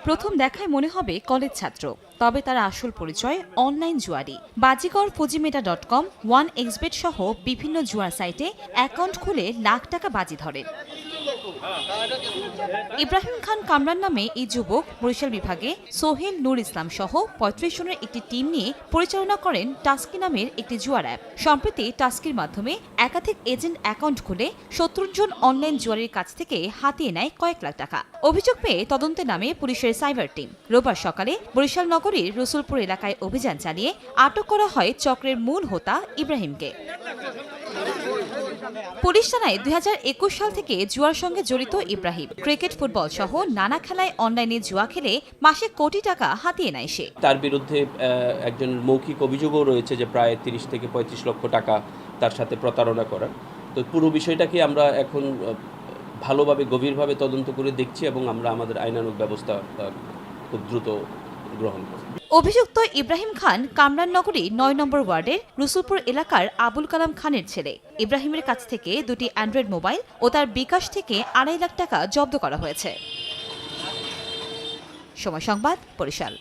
প্রথম দেখায় মনে হবে কলেজ ছাত্র, তবে তার আসল পরিচয় অনলাইন জুয়ারি। বাজিকর পুজিমেটা.com, 1xbet সহ বিভিন্ন জুয়ার সাইটে অ্যাকাউন্ট খুলে লাখ টাকা বাজি ধরেন। ইব্রাহিম খান কামরান নামে এই যুবক বরিশাল বিভাগে সোহেল নূর ইসলাম সহ ৩৫ জনের একটি টিম নিয়ে পরিচালনা করেন টাস্কি নামের একটি জুয়ার অ্যাপ। সম্প্রতি টাস্কির মাধ্যমে একাধিক এজেন্ট অ্যাকাউন্ট খুলে ৭০ জন অনলাইন জুয়ারির কাছ থেকে হাতিয়ে নেয় কয়েক লাখ টাকা। অভিযোগ পেয়ে তদন্তে নামে পুলিশের সাইবার টিম। রোববার সকালে বরিশাল নগরীর রসুলপুর এলাকায় অভিযান চালিয়ে আটক করা হয় চক্রের মূল হোতা ইব্রাহিমকে। পুলিশ জানায় ২০২১ সাল থেকে জুয়ার সঙ্গে জড়িত ইব্রাহিম। ক্রিকেট, ফুটবল সহ নানা খেলায় অনলাইনে জুয়া খেলে মাসে কোটি টাকা হাতিয়ে নেয় সে। তার বিরুদ্ধে একজন মৌখিক অভিযোগও রয়েছে যে প্রায় ৩০ থেকে ৩৫ লক্ষ টাকা তার সাথে প্রতারণা করার। তো পুরো বিষয়টাকে আমরা এখন ভালোভাবে গভীরভাবে তদন্ত করে দেখছি এবং আমরা আমাদের আইনানুগ ব্যবস্থা খুব দ্রুত গ্রহণ করব। অভিযুক্ত ইব্রাহিম খান কামরান নগরী ৯ নম্বর ওয়ার্ডের রসুলপুর এলাকার আবুল কালাম খানের ছেলে। ইব্রাহিমের কাছ থেকে দুটি অ্যান্ড্রয়েড মোবাইল ও তার বিকাশ থেকে ২.৫ লাখ টাকা জব্দ করা হয়েছে। সময় সংবাদ, বরিশাল।